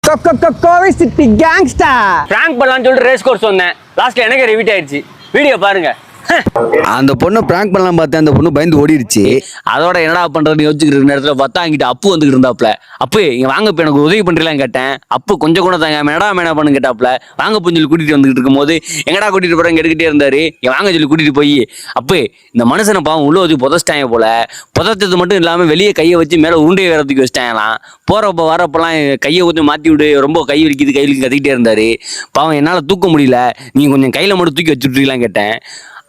Kovai city gangster prank பண்ணலாம்னு சொல்லிட்டு race course வந்தேன். லாஸ்ட்ல எனக்கு ரிவீட் ஆயிடுச்சு. வீடியோ பாருங்க. அந்த பொண்ணை பிராங்க் பண்ணலாம் பார்த்தேன், அந்த பொண்ணு பயந்து ஓடிடுச்சு. அதோட என்னடா பண்றதுன்னு யோசிச்சுக்கிட்டு நேரத்துல பார்த்தா அங்கிட்ட அப்பு வந்துட்டு இருந்தாப்ல. அப்பு இங்க வாங்க, இப்ப எனக்கு உதவி பண்றீங்களான்னு கேட்டேன். அப்பு கொஞ்சம் கூட தாங்க மேடா பண்ணு கேட்டாப்ல. வாங்க சொல்லி கூட்டிட்டு வந்துட்டு இருக்கும் போது எங்கடா கூட்டிட்டு போறேன் எடுக்கிட்டே இருந்தாரு. வாங்க சொல்லி கூட்டிட்டு போய் அப்பு இந்த மனுஷனை பாவம் உள்ள வச்சு புதைச்சிட்டாங்க போல. புதைச்சது மட்டும் இல்லாம வெளியே கையை வச்சு மேல உருண்டையை வேற தூக்கி வச்சிட்டாங்களாம். போறப்ப வரப்பெல்லாம் கையை கொஞ்சம் மாத்தி விடு, ரொம்ப கை வலிக்குது கையிலுக்கு கத்திக்கிட்டே இருந்தாரு. பாவம் என்னால தூக்க முடியல, நீங்க கொஞ்சம் கையில மட்டும் தூக்கி வச்சுட்டீங்களான்னு கேட்டேன்.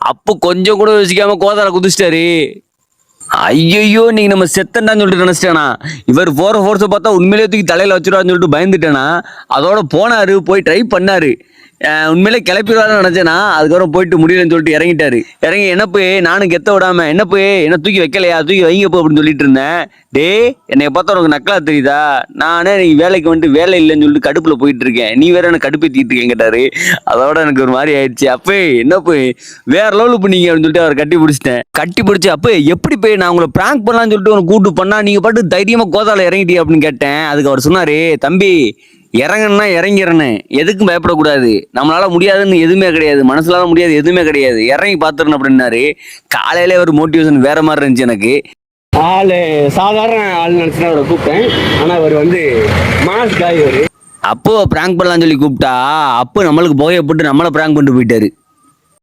அப்போ கொஞ்சம் கூட யோசிக்காம கோதால குதிச்சிட்டாரு. ஐயோ நீங்க நம்ம செத்தண்டான்னு சொல்லிட்டு நினைச்சிட்டேனா. இவர் போற ஃபோர்ஸை பார்த்தா உண்மையிலேயே தூக்கி தலையில வச்சிருவான்னு சொல்லிட்டு பயந்துட்டேனா. அதோட போனாரு, போய் ட்ரை பண்ணாரு. உண்மையிலே கிளப்பிடுவாருன்னு நினைச்சேனா. அதுக்கப்புறம் போயிட்டு முடியலன்னு சொல்லிட்டு இறங்கிட்டாரு. இறங்கி என்ன போய் நானும் கெத்த விடாம என்ன போய் என்ன தூக்கி வைக்கலையா, தூக்கி வைங்க போ அப்படின்னு சொல்லிட்டு இருந்தேன். டே என்னை பார்த்தா உனக்கு நக்கலா தெரியுதா? நானே நீ வேலைக்கு வந்துட்டு வேலை இல்லைன்னு சொல்லிட்டு கடுப்புல போயிட்டு இருக்கேன், நீ வேற எனக்கு கடுப்பேத்திட்டு இருக்கேன் கேட்டாரு. அதோட எனக்கு ஒரு மாதிரி ஆயிடுச்சு. அப்பே என்ன போய் வேற லெவலு பண்ணீங்க அப்படின்னு சொல்லிட்டு அவரை கட்டி பிடிச்சிட்டேன். கட்டி பிடிச்சி அப்போ எப்படி போய் நான் உங்களை பிராங்க் பண்ணலாம்னு சொல்லிட்டு உனக்கு கூட்டு பண்ணா நீங்க பாட்டு தைரியமா கோதால இறங்கிட்டீங்க அப்படின்னு கேட்டேன். அதுக்கு அவர் சொன்னாரு, தம்பி இறங்கணும்னா இறங்கிறேன்னு, எதுக்கும் பயப்படக்கூடாது, நம்மளால முடியாதுன்னு எதுவுமே கிடையாது, மனசுலால முடியாது எதுவுமே கிடையாது, இறங்கி பார்த்துருன்னு அப்படின்னாரு. காலையில ஒரு மோட்டிவேஷன் வேற மாதிரி இருந்துச்சு எனக்கு. ஆளு சாதாரண ஆள் நினைச்சுனா அவரை கூப்பிட்டேன். ஆனா அவர் வந்து மாஸ் காய். அப்போ பிராங்க் பண்ணலாம்னு சொல்லி கூப்பிட்டா அப்போ நம்மளுக்கு புகையை போட்டு நம்மளை பிராங்க் பண்ணிட்டு போயிட்டாரு.